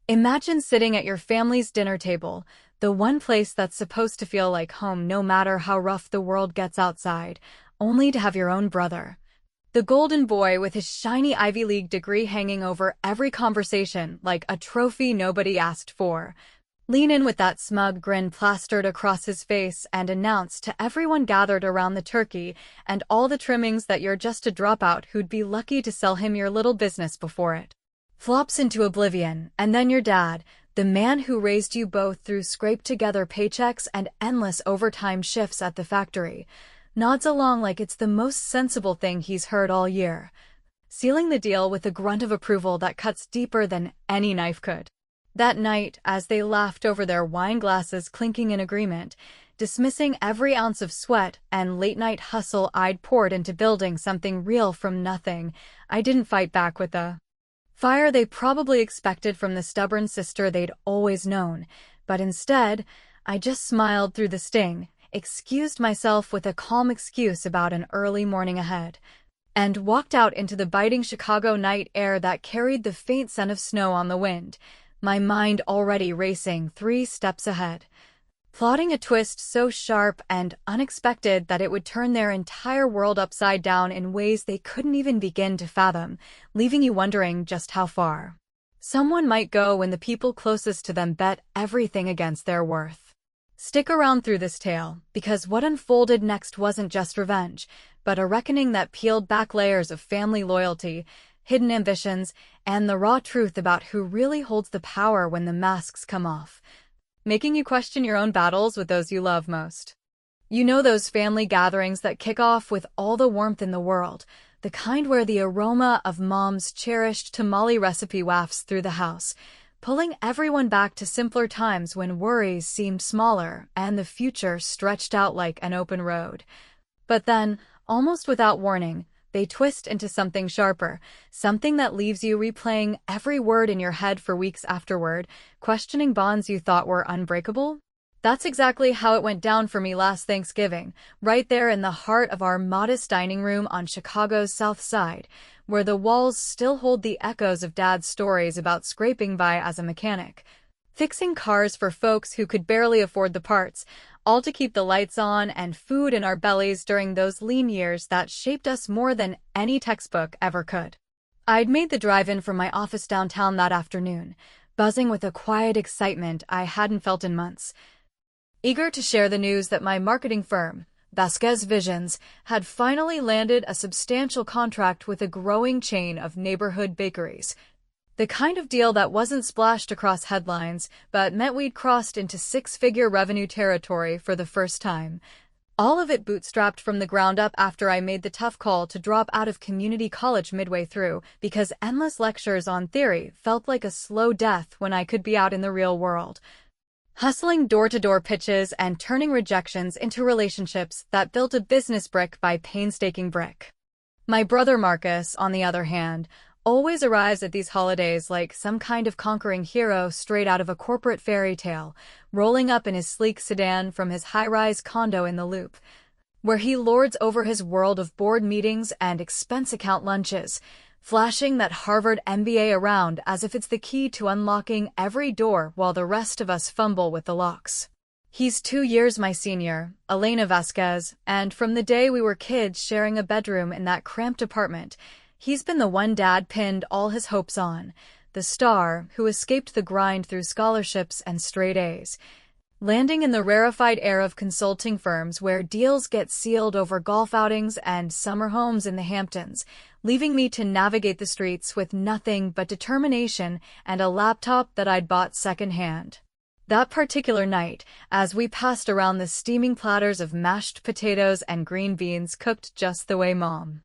Imagine sitting at your family's dinner table, the one place that's supposed to feel like home no matter how rough the world gets outside, only to have your own brother. The golden boy with his shiny Ivy League degree hanging over every conversation like a trophy nobody asked for. Lean in with that smug grin plastered across his face and announce to everyone gathered around the turkey and all the trimmings that you're just a dropout who'd be lucky to sell him your little business before it flops into oblivion, and then your dad, the man who raised you both through scraped-together paychecks and endless overtime shifts at the factory, nods along like it's the most sensible thing he's heard all year, sealing the deal with a grunt of approval that cuts deeper than any knife could. That night, as they laughed over their wine glasses clinking in agreement, dismissing every ounce of sweat and late-night hustle I'd poured into building something real from nothing, I didn't fight back with the fire they probably expected from the stubborn sister they'd always known, but instead, I just smiled through the sting, excused myself with a calm excuse about an early morning ahead, and walked out into the biting Chicago night air that carried the faint scent of snow on the wind, my mind already racing 3 steps ahead, plotting a twist so sharp and unexpected that it would turn their entire world upside down in ways they couldn't even begin to fathom, leaving you wondering just how far someone might go when the people closest to them bet everything against their worth. Stick around through this tale, because what unfolded next wasn't just revenge, but a reckoning that peeled back layers of family loyalty, hidden ambitions, and the raw truth about who really holds the power when the masks come off, making you question your own battles with those you love most. You know those family gatherings that kick off with all the warmth in the world, the kind where the aroma of mom's cherished tamale recipe wafts through the house, pulling everyone back to simpler times when worries seemed smaller and the future stretched out like an open road. But then, almost without warning, they twist into something sharper, something that leaves you replaying every word in your head for weeks afterward, questioning bonds you thought were unbreakable. That's exactly how it went down for me last Thanksgiving, right there in the heart of our modest dining room on Chicago's South Side, where the walls still hold the echoes of Dad's stories about scraping by as a mechanic, fixing cars for folks who could barely afford the parts, all to keep the lights on and food in our bellies during those lean years that shaped us more than any textbook ever could. I'd made the drive-in from my office downtown that afternoon, buzzing with a quiet excitement I hadn't felt in months, eager to share the news that my marketing firm, Vasquez Visions, had finally landed a substantial contract with a growing chain of neighborhood bakeries. The kind of deal that wasn't splashed across headlines, but meant we'd crossed into 6-figure revenue territory for the first time. All of it bootstrapped from the ground up after I made the tough call to drop out of community college midway through, because endless lectures on theory felt like a slow death when I could be out in the real world, hustling door-to-door pitches and turning rejections into relationships that built a business brick by painstaking brick. My brother Marcus, on the other hand, always arrives at these holidays like some kind of conquering hero straight out of a corporate fairy tale, rolling up in his sleek sedan from his high-rise condo in the Loop, where he lords over his world of board meetings and expense account lunches, flashing that Harvard MBA around as if it's the key to unlocking every door while the rest of us fumble with the locks. He's 2 years my senior, Elena Vasquez, and from the day we were kids sharing a bedroom in that cramped apartment, he's been the one Dad pinned all his hopes on, the star who escaped the grind through scholarships and straight A's, landing in the rarefied air of consulting firms where deals get sealed over golf outings and summer homes in the Hamptons, leaving me to navigate the streets with nothing but determination and a laptop that I'd bought secondhand. That particular night, as we passed around the steaming platters of mashed potatoes and green beans cooked just the way Mom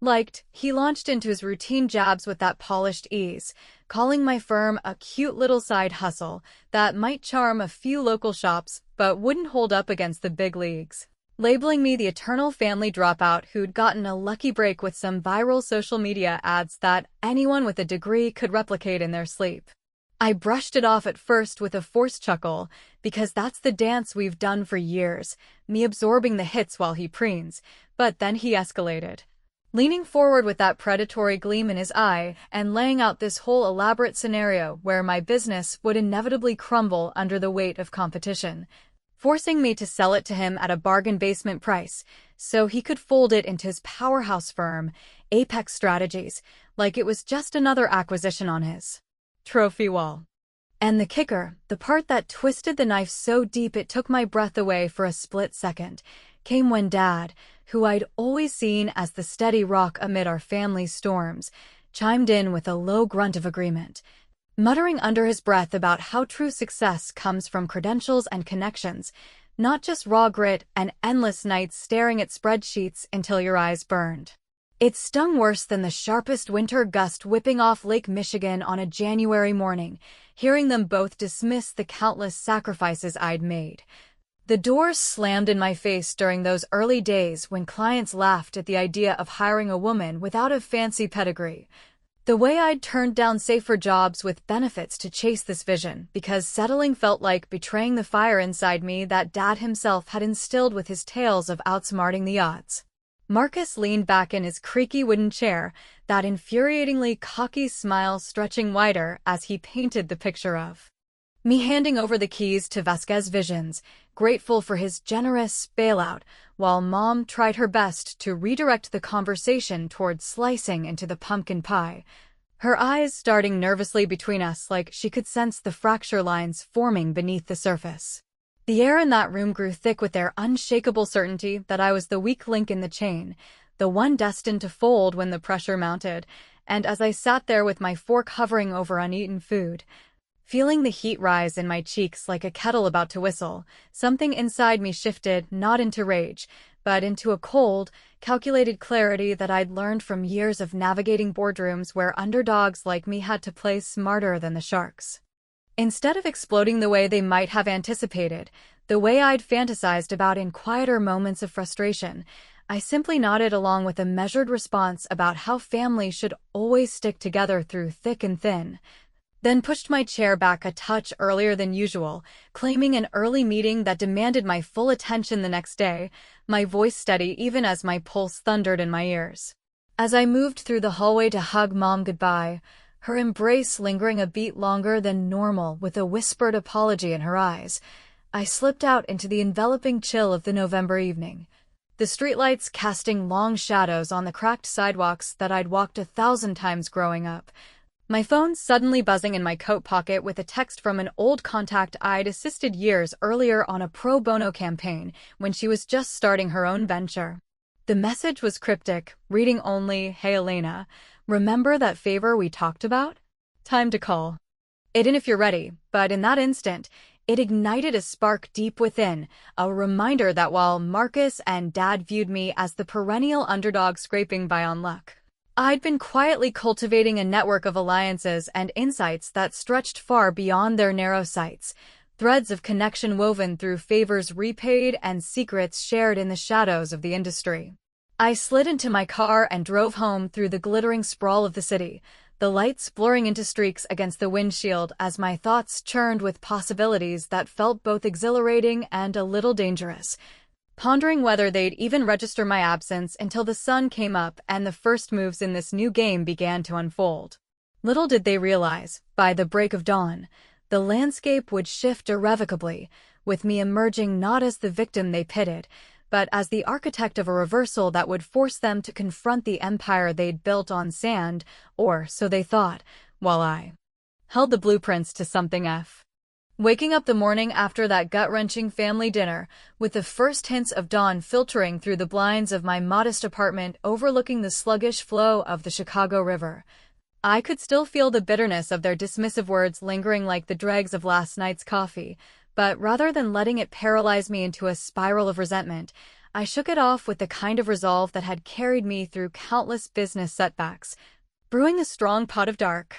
liked, he launched into his routine jabs with that polished ease, calling my firm a cute little side hustle that might charm a few local shops but wouldn't hold up against the big leagues, labeling me the eternal family dropout who'd gotten a lucky break with some viral social media ads that anyone with a degree could replicate in their sleep. I brushed it off at first with a forced chuckle, because that's the dance we've done for years, me absorbing the hits while he preens, but then he escalated. leaning forward with that predatory gleam in his eye and laying out this whole elaborate scenario where my business would inevitably crumble under the weight of competition, forcing me to sell it to him at a bargain basement price so he could fold it into his powerhouse firm, Apex Strategies, like it was just another acquisition on his trophy wall. And the kicker, the part that twisted the knife so deep it took my breath away for a split second, came when Dad, who I'd always seen as the steady rock amid our family's storms, chimed in with a low grunt of agreement, muttering under his breath about how true success comes from credentials and connections, not just raw grit and endless nights staring at spreadsheets until your eyes burned. It stung worse than the sharpest winter gust whipping off Lake Michigan on a January morning, hearing them both dismiss the countless sacrifices I'd made. The doors slammed in my face during those early days when clients laughed at the idea of hiring a woman without a fancy pedigree. The way I'd turned down safer jobs with benefits to chase this vision because settling felt like betraying the fire inside me that Dad himself had instilled with his tales of outsmarting the odds. Marcus leaned back in his creaky wooden chair, that infuriatingly cocky smile stretching wider as he painted the picture of me handing over the keys to Vasquez Visions, grateful for his generous bailout, while Mom tried her best to redirect the conversation toward slicing into the pumpkin pie, her eyes darting nervously between us like she could sense the fracture lines forming beneath the surface. The air in that room grew thick with their unshakable certainty that I was the weak link in the chain, the one destined to fold when the pressure mounted, and as I sat there with my fork hovering over uneaten food, feeling the heat rise in my cheeks like a kettle about to whistle, something inside me shifted not into rage, but into a cold, calculated clarity that I'd learned from years of navigating boardrooms where underdogs like me had to play smarter than the sharks. Instead of exploding the way they might have anticipated, the way I'd fantasized about in quieter moments of frustration, I simply nodded along with a measured response about how family should always stick together through thick and thin, then pushed my chair back a touch earlier than usual, claiming an early meeting that demanded my full attention the next day, my voice steady even as my pulse thundered in my ears. As I moved through the hallway to hug Mom goodbye, her embrace lingering a beat longer than normal with a whispered apology in her eyes, I slipped out into the enveloping chill of the November evening, the streetlights casting long shadows on the cracked sidewalks that I'd walked 1,000 times growing up, my phone suddenly buzzing in my coat pocket with a text from an old contact I'd assisted years earlier on a pro bono campaign when she was just starting her own venture. The message was cryptic, reading only, "Hey Elena, remember that favor we talked about? Time to call it in if you're ready." But in that instant, it ignited a spark deep within, a reminder that while Marcus and Dad viewed me as the perennial underdog scraping by on luck, I'd been quietly cultivating a network of alliances and insights that stretched far beyond their narrow sights, threads of connection woven through favors repaid and secrets shared in the shadows of the industry. I slid into my car and drove home through the glittering sprawl of the city, the lights blurring into streaks against the windshield as my thoughts churned with possibilities that felt both exhilarating and a little dangerous, pondering whether they'd even register my absence until the sun came up and the first moves in this new game began to unfold. Little did they realize, by the break of dawn, the landscape would shift irrevocably, with me emerging not as the victim they pitted, but as the architect of a reversal that would force them to confront the empire they'd built on sand, or so they thought, while I held the blueprints to something F. Waking up the morning after that gut-wrenching family dinner, with the first hints of dawn filtering through the blinds of my modest apartment overlooking the sluggish flow of the Chicago River, I could still feel the bitterness of their dismissive words lingering like the dregs of last night's coffee, but rather than letting it paralyze me into a spiral of resentment, I shook it off with the kind of resolve that had carried me through countless business setbacks, brewing a strong pot of dark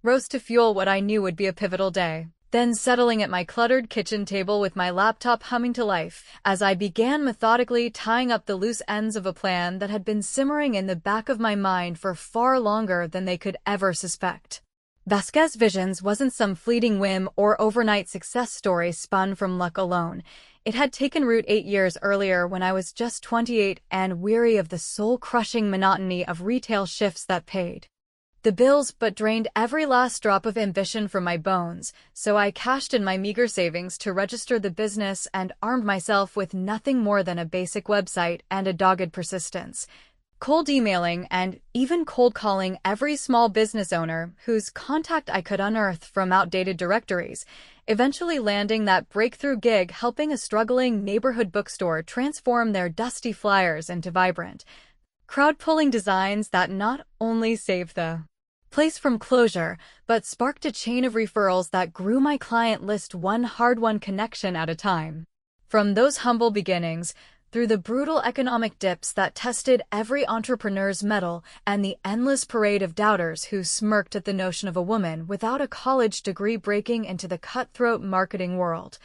roast to fuel what I knew would be a pivotal day. Then settling at my cluttered kitchen table with my laptop humming to life as I began methodically tying up the loose ends of a plan that had been simmering in the back of my mind for far longer than they could ever suspect. Vasquez Visions wasn't some fleeting whim or overnight success story spun from luck alone. It had taken root 8 years earlier when I was just 28 and weary of the soul-crushing monotony of retail shifts that paid the bills but drained every last drop of ambition from my bones, so I cashed in my meager savings to register the business and armed myself with nothing more than a basic website and a dogged persistence. Cold emailing and even cold calling every small business owner whose contact I could unearth from outdated directories, eventually landing that breakthrough gig helping a struggling neighborhood bookstore transform their dusty flyers into vibrant, crowd-pulling designs that not only saved the place from closure, but sparked a chain of referrals that grew my client list one hard-won connection at a time. From those humble beginnings, through the brutal economic dips that tested every entrepreneur's mettle and the endless parade of doubters who smirked at the notion of a woman without a college degree breaking into the cutthroat marketing world,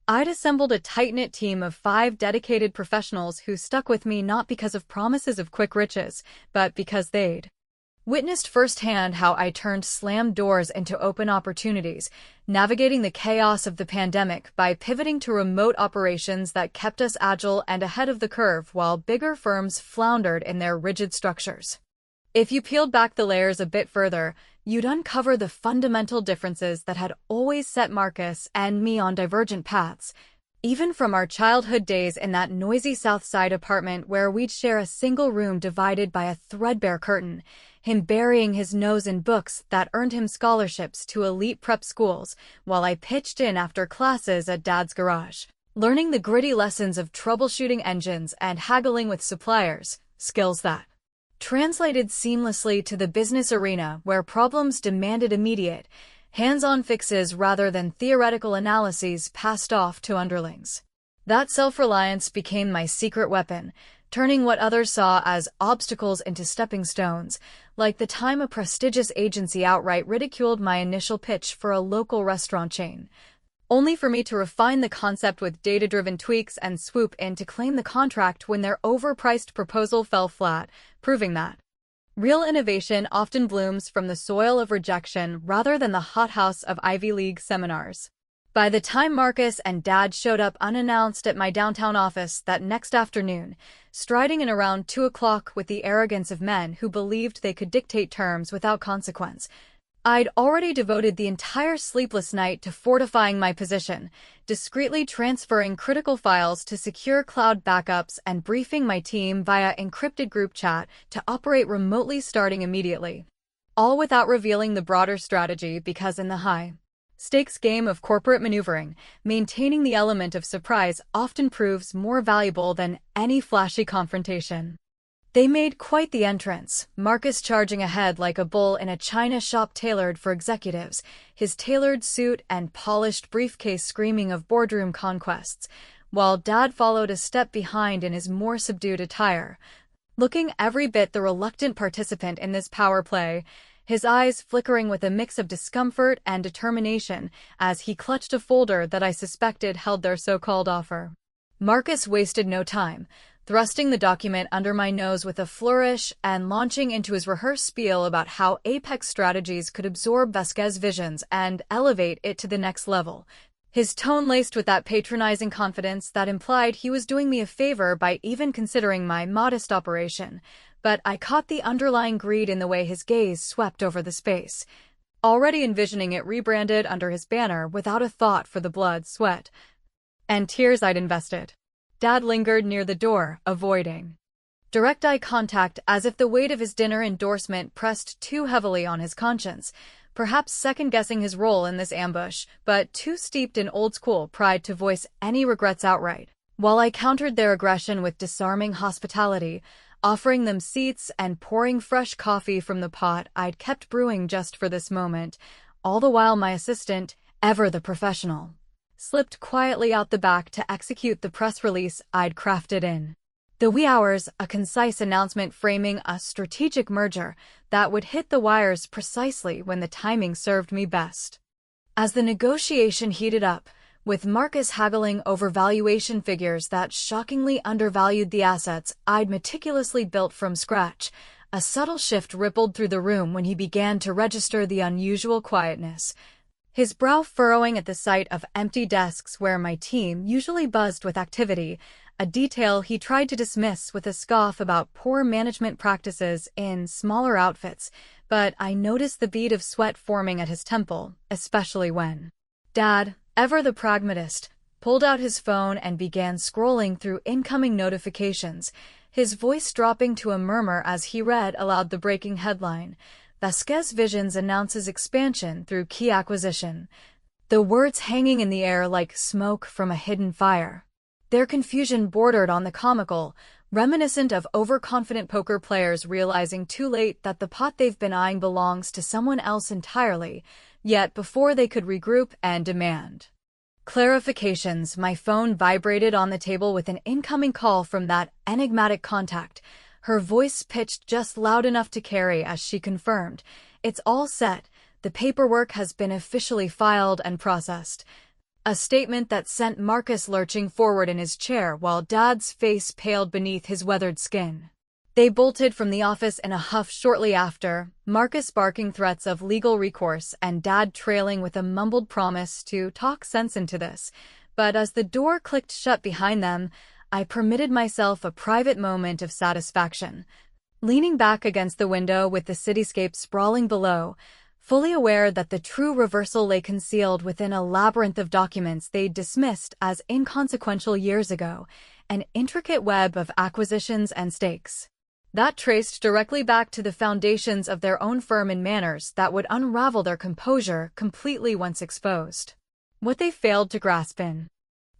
I'd assembled a tight-knit team of 5 dedicated professionals who stuck with me not because of promises of quick riches, but because they'd witnessed firsthand how I turned slammed doors into open opportunities, navigating the chaos of the pandemic by pivoting to remote operations that kept us agile and ahead of the curve while bigger firms floundered in their rigid structures. If you peeled back the layers a bit further, you'd uncover the fundamental differences that had always set Marcus and me on divergent paths, even from our childhood days in that noisy South Side apartment where we'd share a single room divided by a threadbare curtain, him burying his nose in books that earned him scholarships to elite prep schools, while I pitched in after classes at Dad's garage, learning the gritty lessons of troubleshooting engines and haggling with suppliers, skills that translated seamlessly to the business arena where problems demanded immediate, hands-on fixes rather than theoretical analyses passed off to underlings. That self-reliance became my secret weapon, turning what others saw as obstacles into stepping stones, like the time a prestigious agency outright ridiculed my initial pitch for a local restaurant chain, only for me to refine the concept with data-driven tweaks and swoop in to claim the contract when their overpriced proposal fell flat, proving that real innovation often blooms from the soil of rejection rather than the hothouse of Ivy League seminars. By the time Marcus and Dad showed up unannounced at my downtown office that next afternoon, striding in around 2 o'clock with the arrogance of men who believed they could dictate terms without consequence, I'd already devoted the entire sleepless night to fortifying my position, discreetly transferring critical files to secure cloud backups and briefing my team via encrypted group chat to operate remotely starting immediately. All without revealing the broader strategy because in the high-stakes game of corporate maneuvering, maintaining the element of surprise often proves more valuable than any flashy confrontation. They made quite the entrance, Marcus charging ahead like a bull in a china shop tailored for executives, his tailored suit and polished briefcase screaming of boardroom conquests, while Dad followed a step behind in his more subdued attire, looking every bit the reluctant participant in this power play, his eyes flickering with a mix of discomfort and determination as he clutched a folder that I suspected held their so-called offer. Marcus wasted no time, thrusting the document under my nose with a flourish and launching into his rehearsed spiel about how Apex Strategies could absorb Vasquez Visions and elevate it to the next level, his tone laced with that patronizing confidence that implied he was doing me a favor by even considering my modest operation, but I caught the underlying greed in the way his gaze swept over the space, already envisioning it rebranded under his banner without a thought for the blood, sweat, and tears I'd invested. Dad lingered near the door, avoiding direct eye contact as if the weight of his dinner endorsement pressed too heavily on his conscience, perhaps second-guessing his role in this ambush, but too steeped in old-school pride to voice any regrets outright. While I countered their aggression with disarming hospitality, offering them seats and pouring fresh coffee from the pot I'd kept brewing just for this moment, all the while my assistant, ever the professional, slipped quietly out the back to execute the press release I'd crafted in the wee hours, a concise announcement framing a strategic merger that would hit the wires precisely when the timing served me best. As the negotiation heated up, with Marcus haggling over valuation figures that shockingly undervalued the assets I'd meticulously built from scratch, A subtle shift rippled through the room when he began to register the unusual quietness, his brow furrowing at the sight of empty desks where my team usually buzzed with activity, a detail he tried to dismiss with a scoff about poor management practices in smaller outfits, but I noticed the bead of sweat forming at his temple, especially when Dad, ever the pragmatist, pulled out his phone and began scrolling through incoming notifications, his voice dropping to a murmur as he read aloud the breaking headline, Vasquez Visions announces expansion through key acquisition, the words hanging in the air like smoke from a hidden fire. Their confusion bordered on the comical, reminiscent of overconfident poker players realizing too late that the pot they've been eyeing belongs to someone else entirely, yet before they could regroup and demand clarifications, my phone vibrated on the table with an incoming call from that enigmatic contact, her voice pitched just loud enough to carry as she confirmed, "It's all set, the paperwork has been officially filed and processed." A statement that sent Marcus lurching forward in his chair while Dad's face paled beneath his weathered skin. They bolted from the office in a huff shortly after, Marcus barking threats of legal recourse and Dad trailing with a mumbled promise to talk sense into this. But as the door clicked shut behind them, I permitted myself a private moment of satisfaction. Leaning back against the window with the cityscape sprawling below, fully aware that the true reversal lay concealed within a labyrinth of documents they'd dismissed as inconsequential years ago, an intricate web of acquisitions and stakes that traced directly back to the foundations of their own firm in manners that would unravel their composure completely once exposed. What they failed to grasp in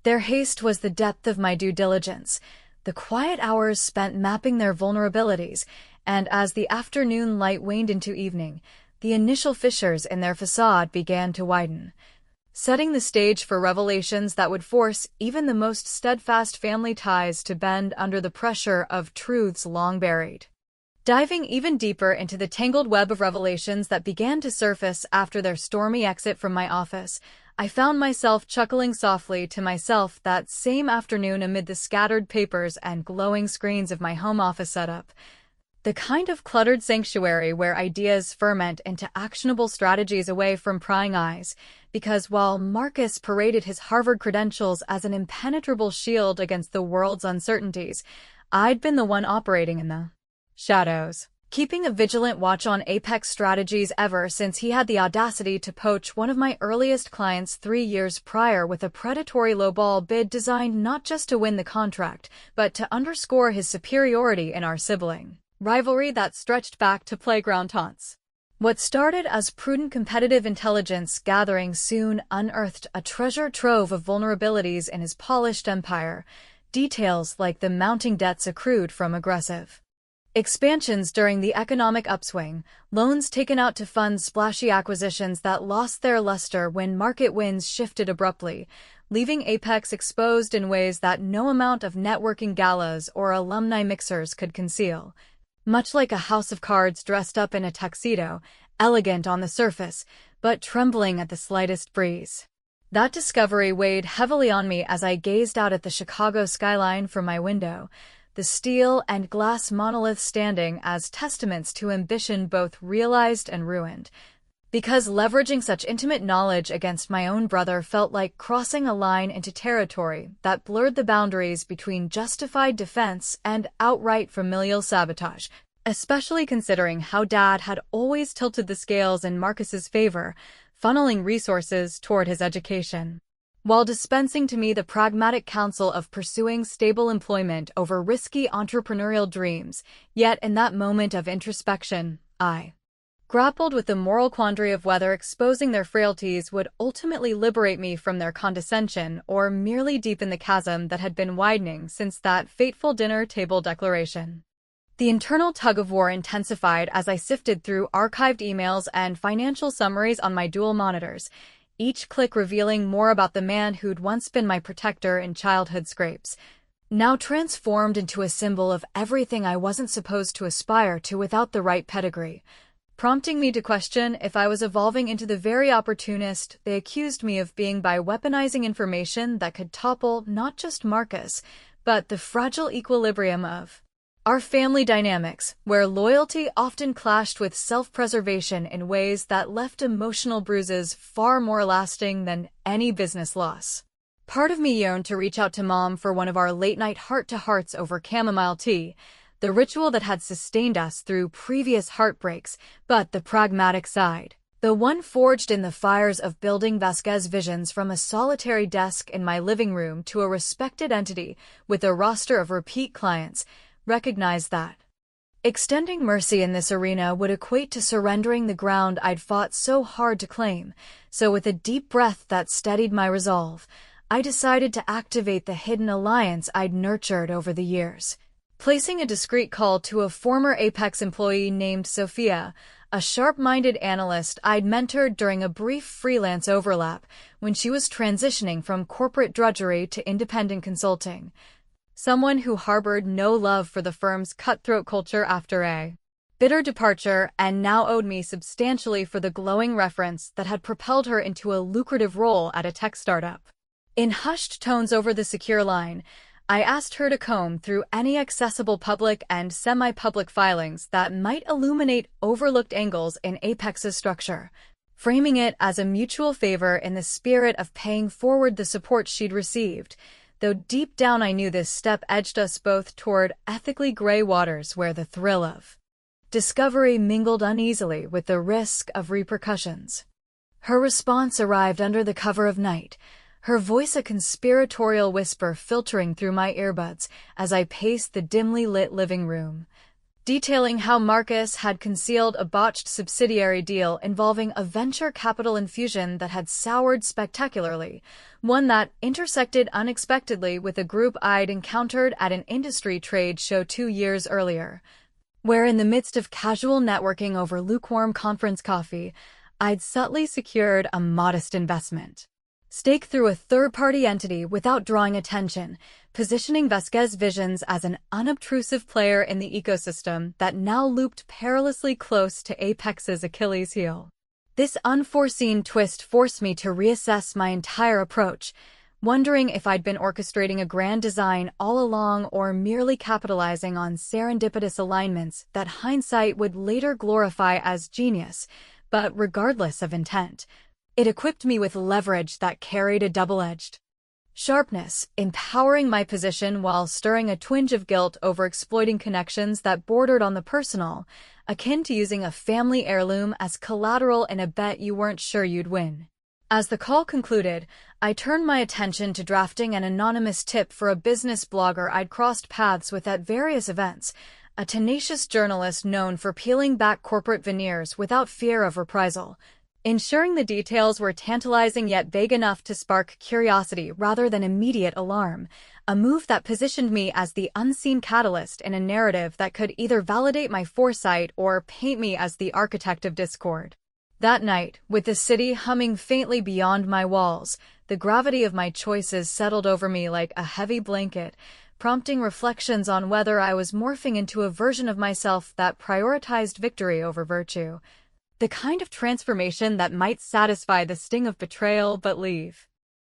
their haste was the depth of my due diligence, the quiet hours spent mapping their vulnerabilities, and as the afternoon light waned into evening, the initial fissures in their facade began to widen, setting the stage for revelations that would force even the most steadfast family ties to bend under the pressure of truths long buried. Diving even deeper into the tangled web of revelations that began to surface after their stormy exit from my office, I found myself chuckling softly to myself that same afternoon amid the scattered papers and glowing screens of my home office setup. The kind of cluttered sanctuary where ideas ferment into actionable strategies away from prying eyes, because while Marcus paraded his Harvard credentials as an impenetrable shield against the world's uncertainties, I'd been the one operating in the shadows, keeping a vigilant watch on Apex strategies ever since he had the audacity to poach one of my earliest clients 3 years prior with a predatory lowball bid designed not just to win the contract, but to underscore his superiority in our sibling rivalry that stretched back to playground taunts. What started as prudent competitive intelligence gathering soon unearthed a treasure trove of vulnerabilities in his polished empire, details like the mounting debts accrued from aggressive expansions during the economic upswing, loans taken out to fund splashy acquisitions that lost their luster when market winds shifted abruptly, leaving Apex exposed in ways that no amount of networking galas or alumni mixers could conceal. Much like a house of cards dressed up in a tuxedo, elegant on the surface, but trembling at the slightest breeze. That discovery weighed heavily on me as I gazed out at the Chicago skyline from my window, the steel and glass monoliths standing as testaments to ambition both realized and ruined. Because leveraging such intimate knowledge against my own brother felt like crossing a line into territory that blurred the boundaries between justified defense and outright familial sabotage, especially considering how Dad had always tilted the scales in Marcus's favor, funneling resources toward his education, while dispensing to me the pragmatic counsel of pursuing stable employment over risky entrepreneurial dreams. Yet in that moment of introspection, I grappled with the moral quandary of whether exposing their frailties would ultimately liberate me from their condescension or merely deepen the chasm that had been widening since that fateful dinner table declaration. The internal tug-of-war intensified as I sifted through archived emails and financial summaries on my dual monitors, each click revealing more about the man who'd once been my protector in childhood scrapes, now transformed into a symbol of everything I wasn't supposed to aspire to without the right pedigree, prompting me to question if I was evolving into the very opportunist they accused me of being by weaponizing information that could topple not just Marcus, but the fragile equilibrium of Our family dynamics, where loyalty often clashed with self-preservation in ways that left emotional bruises far more lasting than any business loss. Part of me yearned to reach out to Mom for one of our late-night heart-to-hearts over chamomile tea, the ritual that had sustained us through previous heartbreaks, but the pragmatic side. The one forged in the fires of building Vasquez visions from a solitary desk in my living room to a respected entity with a roster of repeat clients, recognized that extending mercy in this arena would equate to surrendering the ground I'd fought so hard to claim. So with a deep breath that steadied my resolve, I decided to activate the hidden alliance I'd nurtured over the years. Placing a discreet call to a former Apex employee named Sophia, a sharp-minded analyst I'd mentored during a brief freelance overlap when she was transitioning from corporate drudgery to independent consulting. Someone who harbored no love for the firm's cutthroat culture after a bitter departure and now owed me substantially for the glowing reference that had propelled her into a lucrative role at a tech startup. In hushed tones over the secure line, I asked her to comb through any accessible public and semi-public filings that might illuminate overlooked angles in Apex's structure, framing it as a mutual favor in the spirit of paying forward the support she'd received, though deep down I knew this step edged us both toward ethically gray waters where the thrill of discovery mingled uneasily with the risk of repercussions. Her response arrived under the cover of night, her voice a conspiratorial whisper filtering through my earbuds as I paced the dimly lit living room, detailing how Marcus had concealed a botched subsidiary deal involving a venture capital infusion that had soured spectacularly, one that intersected unexpectedly with a group I'd encountered at an industry trade show 2 years earlier, where in the midst of casual networking over lukewarm conference coffee, I'd subtly secured a modest investment stake through a third-party entity without drawing attention, positioning Vasquez Visions as an unobtrusive player in the ecosystem that now looped perilously close to Apex's Achilles heel. This unforeseen twist forced me to reassess my entire approach, wondering if I'd been orchestrating a grand design all along or merely capitalizing on serendipitous alignments that hindsight would later glorify as genius. But regardless of intent, it equipped me with leverage that carried a double-edged sharpness, empowering my position while stirring a twinge of guilt over exploiting connections that bordered on the personal, akin to using a family heirloom as collateral in a bet you weren't sure you'd win. As the call concluded, I turned my attention to drafting an anonymous tip for a business blogger I'd crossed paths with at various events, a tenacious journalist known for peeling back corporate veneers without fear of reprisal, ensuring the details were tantalizing yet vague enough to spark curiosity rather than immediate alarm, a move that positioned me as the unseen catalyst in a narrative that could either validate my foresight or paint me as the architect of discord. That night, with the city humming faintly beyond my walls, the gravity of my choices settled over me like a heavy blanket, prompting reflections on whether I was morphing into a version of myself that prioritized victory over virtue. The kind of transformation that might satisfy the sting of betrayal but leave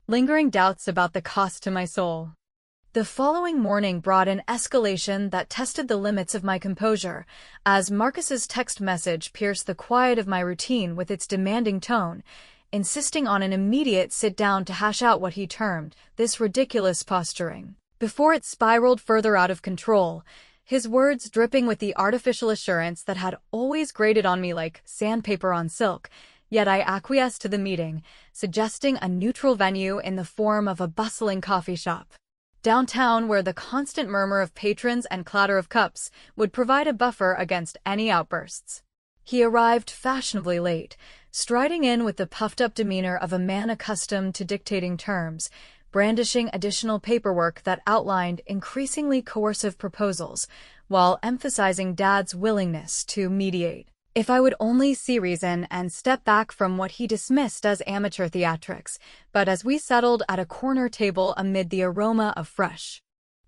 lingering doubts about the cost to my soul. The following morning brought an escalation that tested the limits of my composure, as Marcus's text message pierced the quiet of my routine with its demanding tone, insisting on an immediate sit-down to hash out what he termed this ridiculous posturing. Before it spiraled further out of control, his words dripping with the artificial assurance that had always grated on me like sandpaper on silk, yet I acquiesced to the meeting, suggesting a neutral venue in the form of a bustling coffee shop downtown where the constant murmur of patrons and clatter of cups would provide a buffer against any outbursts. He arrived fashionably late, striding in with the puffed-up demeanor of a man accustomed to dictating terms, brandishing additional paperwork that outlined increasingly coercive proposals, while emphasizing Dad's willingness to mediate if I would only see reason and step back from what he dismissed as amateur theatrics. But as we settled at a corner table amid the aroma of fresh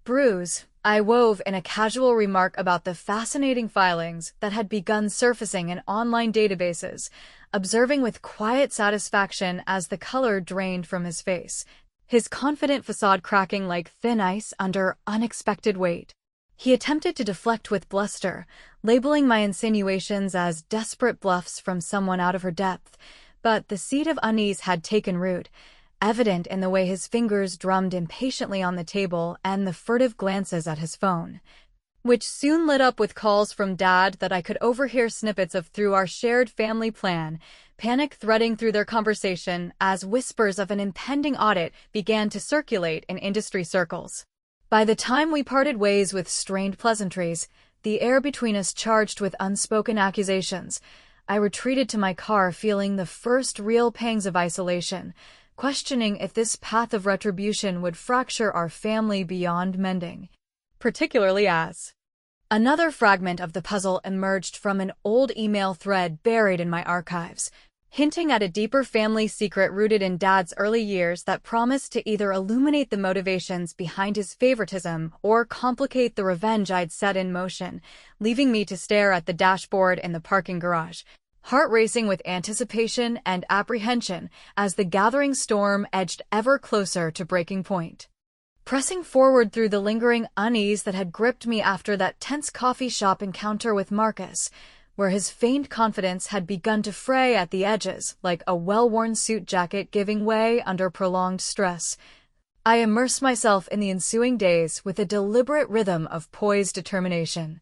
brews, I wove in a casual remark about the fascinating filings that had begun surfacing in online databases, observing with quiet satisfaction as the color drained from his face, his confident facade cracking like thin ice under unexpected weight. He attempted to deflect with bluster, labeling my insinuations as desperate bluffs from someone out of her depth, but the seed of unease had taken root, evident in the way his fingers drummed impatiently on the table and the furtive glances at his phone, which soon lit up with calls from Dad that I could overhear snippets of through our shared family plan, panic threading through their conversation as whispers of an impending audit began to circulate in industry circles. By the time we parted ways with strained pleasantries, the air between us charged with unspoken accusations, I retreated to my car feeling the first real pangs of isolation, questioning if this path of retribution would fracture our family beyond mending. Particularly as another fragment of the puzzle emerged from an old email thread buried in my archives, hinting at a deeper family secret rooted in Dad's early years that promised to either illuminate the motivations behind his favoritism or complicate the revenge I'd set in motion, leaving me to stare at the dashboard in the parking garage, heart racing with anticipation and apprehension as the gathering storm edged ever closer to breaking point. Pressing forward through the lingering unease that had gripped me after that tense coffee shop encounter with Marcus, where his feigned confidence had begun to fray at the edges like a well-worn suit jacket giving way under prolonged stress, I immersed myself in the ensuing days with a deliberate rhythm of poised determination,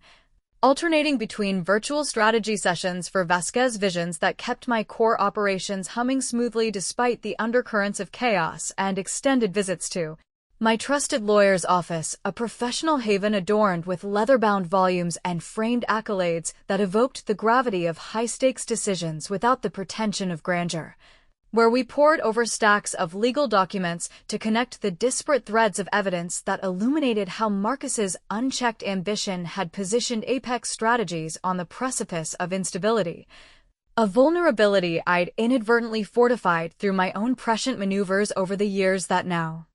alternating between virtual strategy sessions for Vasquez visions that kept my core operations humming smoothly despite the undercurrents of chaos and extended visits to my trusted lawyer's office, a professional haven adorned with leather-bound volumes and framed accolades that evoked the gravity of high-stakes decisions without the pretension of grandeur, where we pored over stacks of legal documents to connect the disparate threads of evidence that illuminated how Marcus's unchecked ambition had positioned Apex Strategies on the precipice of instability, a vulnerability I'd inadvertently fortified through my own prescient maneuvers over the years that now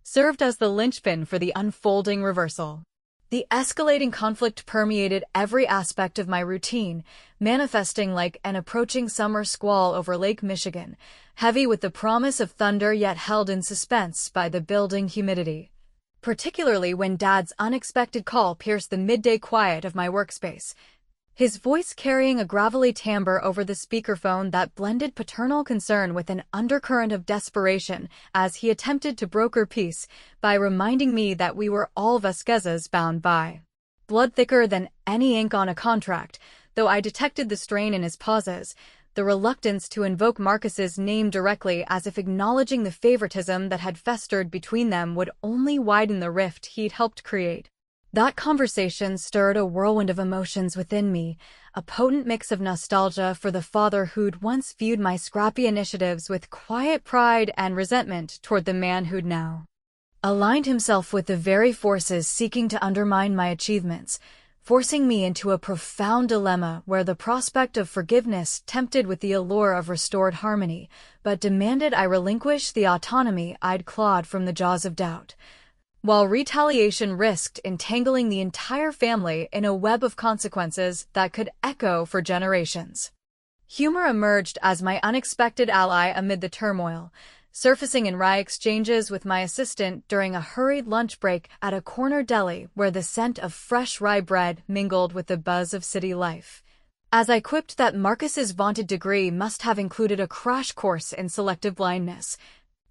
served as the linchpin for the unfolding reversal. The escalating conflict permeated every aspect of my routine, manifesting like an approaching summer squall over Lake Michigan, heavy with the promise of thunder yet held in suspense by the building humidity. Particularly when Dad's unexpected call pierced the midday quiet of my workspace, his voice carrying a gravelly timbre over the speakerphone that blended paternal concern with an undercurrent of desperation as he attempted to broker peace by reminding me that we were all Vasquez's bound by blood thicker than any ink on a contract, though I detected the strain in his pauses, the reluctance to invoke Marcus's name directly as if acknowledging the favoritism that had festered between them would only widen the rift he'd helped create. That conversation stirred a whirlwind of emotions within me, a potent mix of nostalgia for the father who'd once viewed my scrappy initiatives with quiet pride and resentment toward the man who'd now aligned himself with the very forces seeking to undermine my achievements, forcing me into a profound dilemma where the prospect of forgiveness tempted with the allure of restored harmony, but demanded I relinquish the autonomy I'd clawed from the jaws of doubt, while retaliation risked entangling the entire family in a web of consequences that could echo for generations. Humor emerged as my unexpected ally amid the turmoil, surfacing in wry exchanges with my assistant during a hurried lunch break at a corner deli where the scent of fresh rye bread mingled with the buzz of city life, as I quipped that Marcus's vaunted degree must have included a crash course in selective blindness,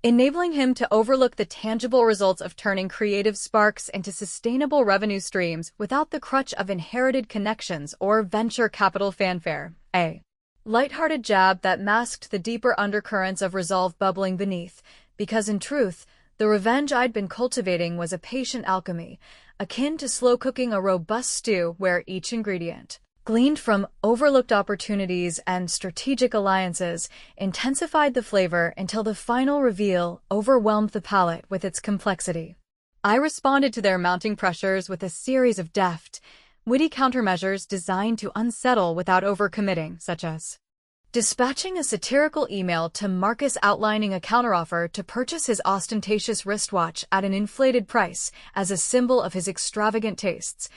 enabling him to overlook the tangible results of turning creative sparks into sustainable revenue streams without the crutch of inherited connections or venture capital fanfare. A lighthearted jab that masked the deeper undercurrents of resolve bubbling beneath, because in truth, the revenge I'd been cultivating was a patient alchemy, akin to slow cooking a robust stew where each ingredient, gleaned from overlooked opportunities and strategic alliances, intensified the flavor until the final reveal overwhelmed the palate with its complexity. I responded to their mounting pressures with a series of deft, witty countermeasures designed to unsettle without overcommitting, such as dispatching a satirical email to Marcus outlining a counteroffer to purchase his ostentatious wristwatch at an inflated price as a symbol of his extravagant tastes,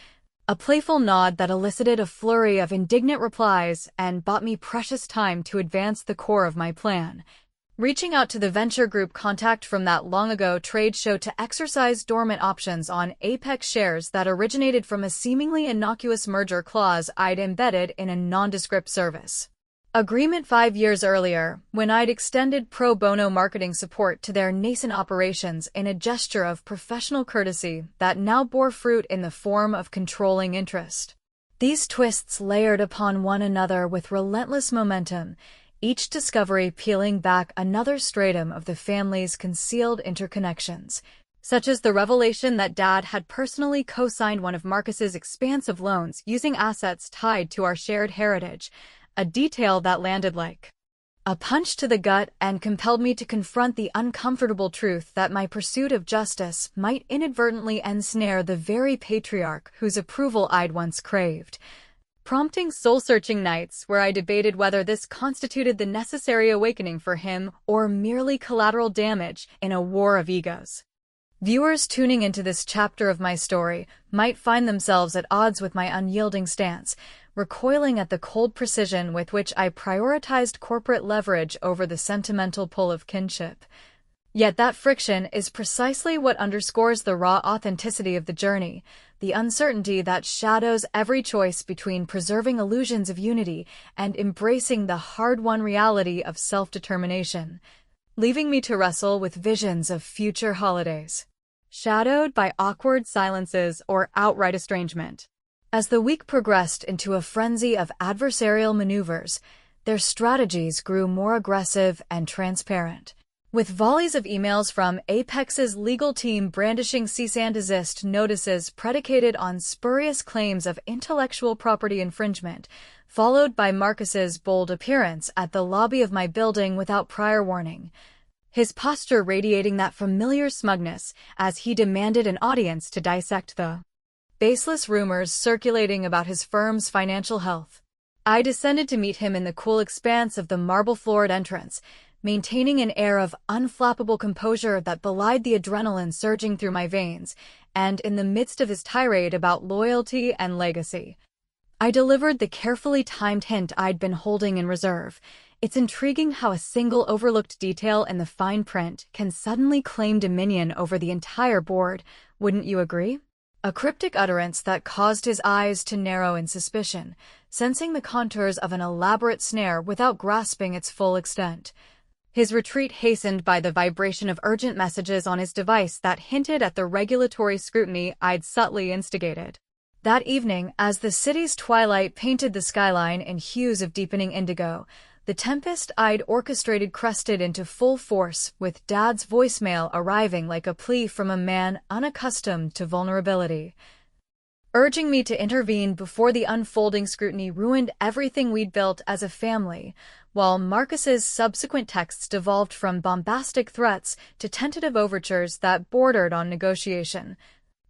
a playful nod that elicited a flurry of indignant replies and bought me precious time to advance the core of my plan, reaching out to the venture group contact from that long-ago trade show to exercise dormant options on Apex shares that originated from a seemingly innocuous merger clause I'd embedded in a nondescript service agreement 5 years earlier, when I'd extended pro bono marketing support to their nascent operations in a gesture of professional courtesy that now bore fruit in the form of controlling interest. These twists layered upon one another with relentless momentum, each discovery peeling back another stratum of the family's concealed interconnections, such as the revelation that Dad had personally co-signed one of Marcus's expansive loans using assets tied to our shared heritage, a detail that landed like a punch to the gut and compelled me to confront the uncomfortable truth that my pursuit of justice might inadvertently ensnare the very patriarch whose approval I'd once craved, prompting soul-searching nights where I debated whether this constituted the necessary awakening for him or merely collateral damage in a war of egos. Viewers tuning into this chapter of my story might find themselves at odds with my unyielding stance, recoiling at the cold precision with which I prioritized corporate leverage over the sentimental pull of kinship. Yet that friction is precisely what underscores the raw authenticity of the journey, the uncertainty that shadows every choice between preserving illusions of unity and embracing the hard-won reality of self-determination, leaving me to wrestle with visions of future holidays, shadowed by awkward silences or outright estrangement. As the week progressed into a frenzy of adversarial maneuvers, their strategies grew more aggressive and transparent. With volleys of emails from Apex's legal team brandishing cease and desist notices predicated on spurious claims of intellectual property infringement, followed by Marcus's bold appearance at the lobby of my building without prior warning, his posture radiating that familiar smugness as he demanded an audience to dissect the baseless rumors circulating about his firm's financial health. I descended to meet him in the cool expanse of the marble-floored entrance, maintaining an air of unflappable composure that belied the adrenaline surging through my veins, and in the midst of his tirade about loyalty and legacy, I delivered the carefully timed hint I'd been holding in reserve. It's intriguing how a single overlooked detail in the fine print can suddenly claim dominion over the entire board, wouldn't you agree? A cryptic utterance that caused his eyes to narrow in suspicion, sensing the contours of an elaborate snare without grasping its full extent. His retreat hastened by the vibration of urgent messages on his device that hinted at the regulatory scrutiny I'd subtly instigated. That evening, as the city's twilight painted the skyline in hues of deepening indigo, the tempest I'd orchestrated crested into full force, with Dad's voicemail arriving like a plea from a man unaccustomed to vulnerability, urging me to intervene before the unfolding scrutiny ruined everything we'd built as a family, while Marcus's subsequent texts devolved from bombastic threats to tentative overtures that bordered on negotiation.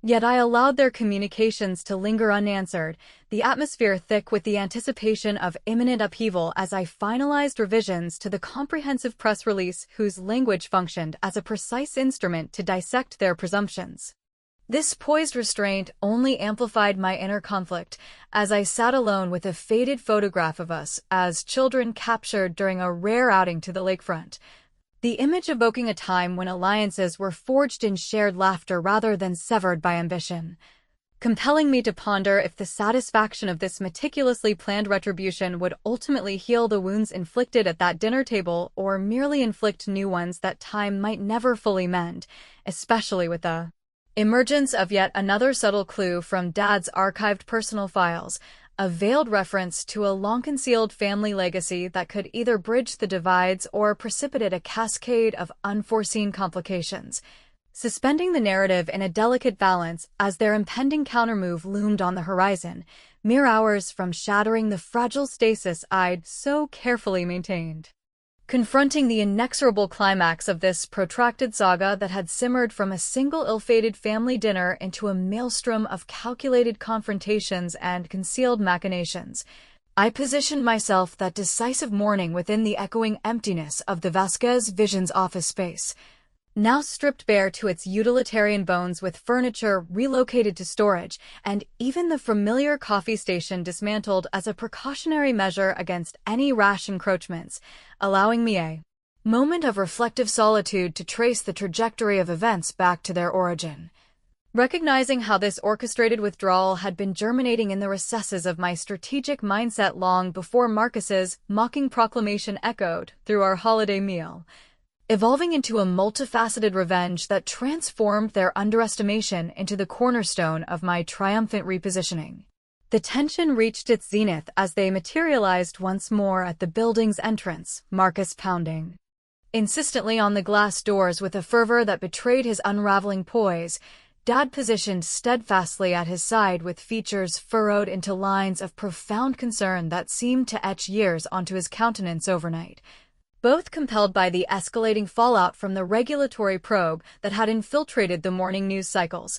Yet I allowed their communications to linger unanswered, the atmosphere thick with the anticipation of imminent upheaval as I finalized revisions to the comprehensive press release whose language functioned as a precise instrument to dissect their presumptions. This poised restraint only amplified my inner conflict as I sat alone with a faded photograph of us as children captured during a rare outing to the lakefront, the image evoking a time when alliances were forged in shared laughter rather than severed by ambition, compelling me to ponder if the satisfaction of this meticulously planned retribution would ultimately heal the wounds inflicted at that dinner table or merely inflict new ones that time might never fully mend, especially with the emergence of yet another subtle clue from Dad's archived personal files, a veiled reference to a long-concealed family legacy that could either bridge the divides or precipitate a cascade of unforeseen complications, suspending the narrative in a delicate balance as their impending countermove loomed on the horizon, mere hours from shattering the fragile stasis I'd so carefully maintained. Confronting the inexorable climax of this protracted saga that had simmered from a single ill-fated family dinner into a maelstrom of calculated confrontations and concealed machinations, I positioned myself that decisive morning within the echoing emptiness of the Vasquez Visions office space, now stripped bare to its utilitarian bones with furniture relocated to storage, and even the familiar coffee station dismantled as a precautionary measure against any rash encroachments, allowing me a moment of reflective solitude to trace the trajectory of events back to their origin. Recognizing how this orchestrated withdrawal had been germinating in the recesses of my strategic mindset long before Marcus's mocking proclamation echoed through our holiday meal, evolving into a multifaceted revenge that transformed their underestimation into the cornerstone of my triumphant repositioning. The tension reached its zenith as they materialized once more at the building's entrance, Marcus pounding insistently on the glass doors with a fervor that betrayed his unraveling poise. Dad positioned steadfastly at his side with features furrowed into lines of profound concern that seemed to etch years onto his countenance overnight, both compelled by the escalating fallout from the regulatory probe that had infiltrated the morning news cycles,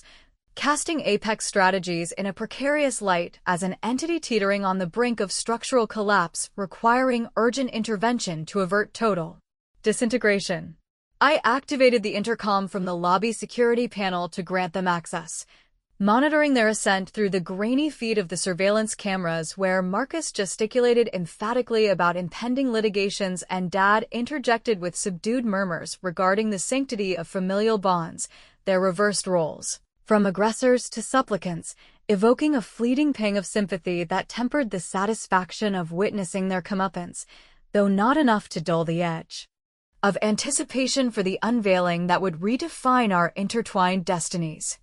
casting Apex Strategies in a precarious light as an entity teetering on the brink of structural collapse requiring urgent intervention to avert total disintegration. I activated the intercom from the lobby security panel to grant them access, monitoring their ascent through the grainy feed of the surveillance cameras where Marcus gesticulated emphatically about impending litigations and Dad interjected with subdued murmurs regarding the sanctity of familial bonds, their reversed roles, from aggressors to supplicants, evoking a fleeting pang of sympathy that tempered the satisfaction of witnessing their comeuppance, though not enough to dull the edge of anticipation for the unveiling that would redefine our intertwined destinies.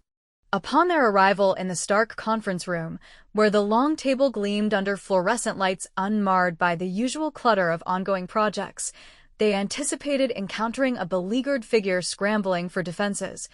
Upon their arrival in the stark conference room, where the long table gleamed under fluorescent lights unmarred by the usual clutter of ongoing projects, they anticipated encountering a beleaguered figure scrambling for defenses.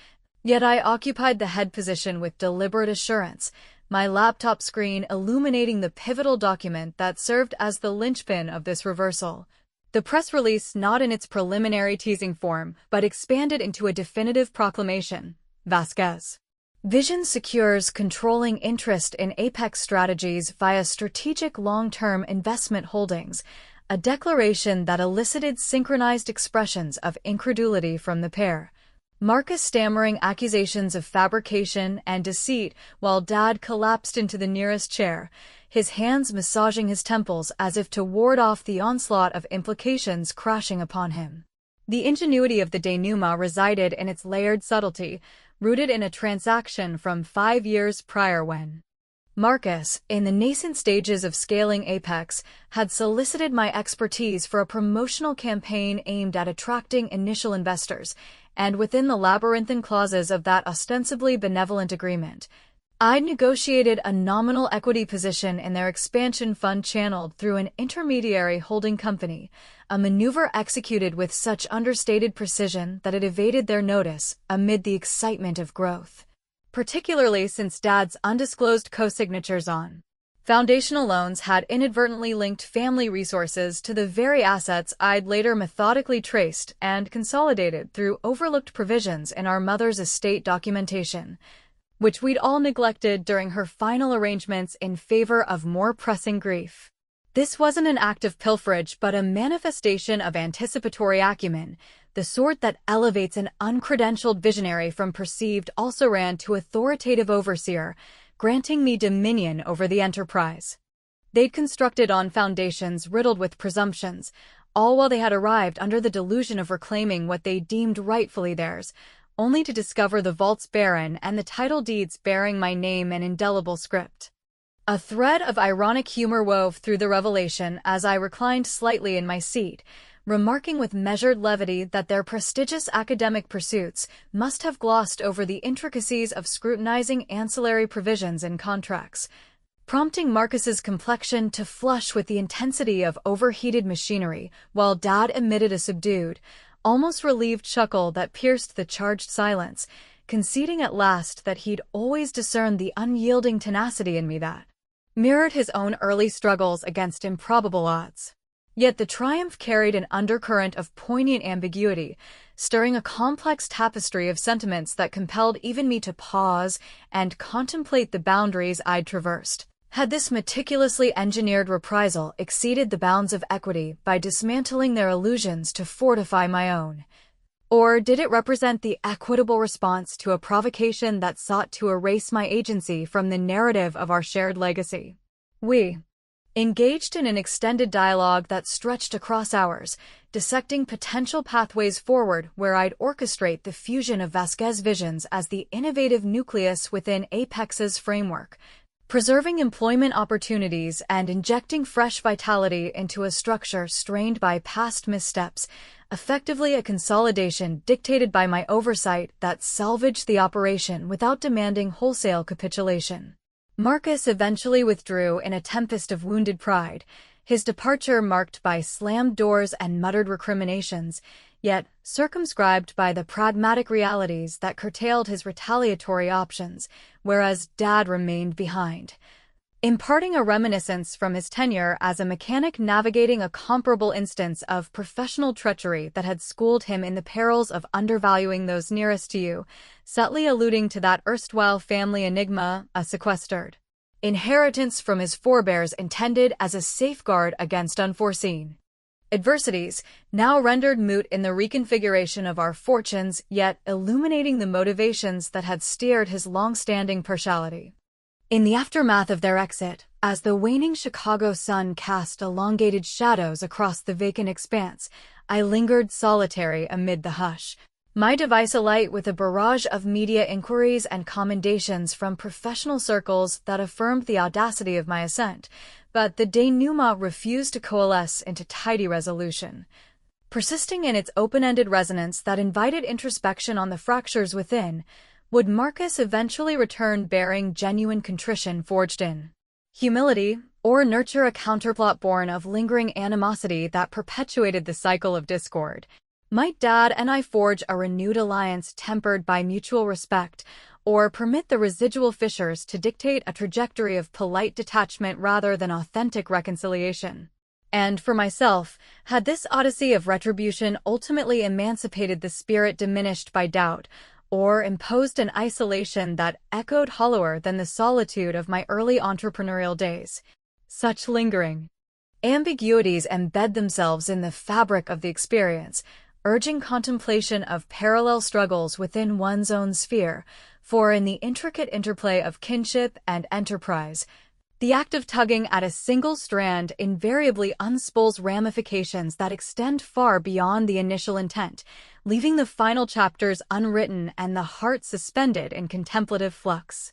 Yet I occupied the head position with deliberate assurance, my laptop screen illuminating the pivotal document that served as the linchpin of this reversal. The press release not in its preliminary teasing form, but expanded into a definitive proclamation. Vasquez Vision secures controlling interest in Apex Strategies via strategic long-term investment holdings, a declaration that elicited synchronized expressions of incredulity from the pair. Marcus stammering accusations of fabrication and deceit while Dad collapsed into the nearest chair, his hands massaging his temples as if to ward off the onslaught of implications crashing upon him. The ingenuity of the denouement resided in its layered subtlety, rooted in a transaction from 5 years prior when Marcus, in the nascent stages of scaling Apex, had solicited my expertise for a promotional campaign aimed at attracting initial investors, and within the labyrinthine clauses of that ostensibly benevolent agreement, I'd negotiated a nominal equity position in their expansion fund channeled through an intermediary holding company, a maneuver executed with such understated precision that it evaded their notice amid the excitement of growth, particularly since Dad's undisclosed co-signatures on foundational loans had inadvertently linked family resources to the very assets I'd later methodically traced and consolidated through overlooked provisions in our mother's estate documentation, which we'd all neglected during her final arrangements in favor of more pressing grief. This wasn't an act of pilferage but a manifestation of anticipatory acumen, the sort that elevates an uncredentialed visionary from perceived also-ran to authoritative overseer, granting me dominion over the enterprise. They'd constructed on foundations riddled with presumptions, all while they had arrived under the delusion of reclaiming what they deemed rightfully theirs, only to discover the vaults barren and the title deeds bearing my name and indelible script. A thread of ironic humor wove through the revelation as I reclined slightly in my seat, remarking with measured levity that their prestigious academic pursuits must have glossed over the intricacies of scrutinizing ancillary provisions in contracts, prompting Marcus's complexion to flush with the intensity of overheated machinery, while Dad emitted a subdued, almost relieved chuckle that pierced the charged silence, conceding at last that he'd always discerned the unyielding tenacity in me that mirrored his own early struggles against improbable odds. Yet the triumph carried an undercurrent of poignant ambiguity, stirring a complex tapestry of sentiments that compelled even me to pause and contemplate the boundaries I'd traversed. Had this meticulously engineered reprisal exceeded the bounds of equity by dismantling their illusions to fortify my own? Or did it represent the equitable response to a provocation that sought to erase my agency from the narrative of our shared legacy? We, Engaged in an extended dialogue that stretched across hours, dissecting potential pathways forward where I'd orchestrate the fusion of Vasquez's visions as the innovative nucleus within Apex's framework, preserving employment opportunities and injecting fresh vitality into a structure strained by past missteps, effectively a consolidation dictated by my oversight that salvaged the operation without demanding wholesale capitulation. Marcus eventually withdrew in a tempest of wounded pride, his departure marked by slammed doors and muttered recriminations, yet circumscribed by the pragmatic realities that curtailed his retaliatory options, whereas Dad remained behind, imparting a reminiscence from his tenure as a mechanic navigating a comparable instance of professional treachery that had schooled him in the perils of undervaluing those nearest to you, subtly alluding to that erstwhile family enigma, a sequestered inheritance from his forebears intended as a safeguard against unforeseen adversities, now rendered moot in the reconfiguration of our fortunes, yet illuminating the motivations that had steered his long-standing partiality. In the aftermath of their exit, as the waning Chicago sun cast elongated shadows across the vacant expanse, I lingered solitary amid the hush, my device alight with a barrage of media inquiries and commendations from professional circles that affirmed the audacity of my ascent, but the denouement refused to coalesce into tidy resolution. Persisting in its open-ended resonance that invited introspection on the fractures within, would Marcus eventually return bearing genuine contrition forged in humility, or nurture a counterplot born of lingering animosity that perpetuated the cycle of discord? Might Dad and I forge a renewed alliance tempered by mutual respect, or permit the residual fissures to dictate a trajectory of polite detachment rather than authentic reconciliation? And for myself, had this odyssey of retribution ultimately emancipated the spirit diminished by doubt, or imposed an isolation that echoed hollower than the solitude of my early entrepreneurial days? Such lingering ambiguities embed themselves in the fabric of the experience, urging contemplation of parallel struggles within one's own sphere, for in the intricate interplay of kinship and enterprise, the act of tugging at a single strand invariably unspools ramifications that extend far beyond the initial intent, leaving the final chapters unwritten and the heart suspended in contemplative flux.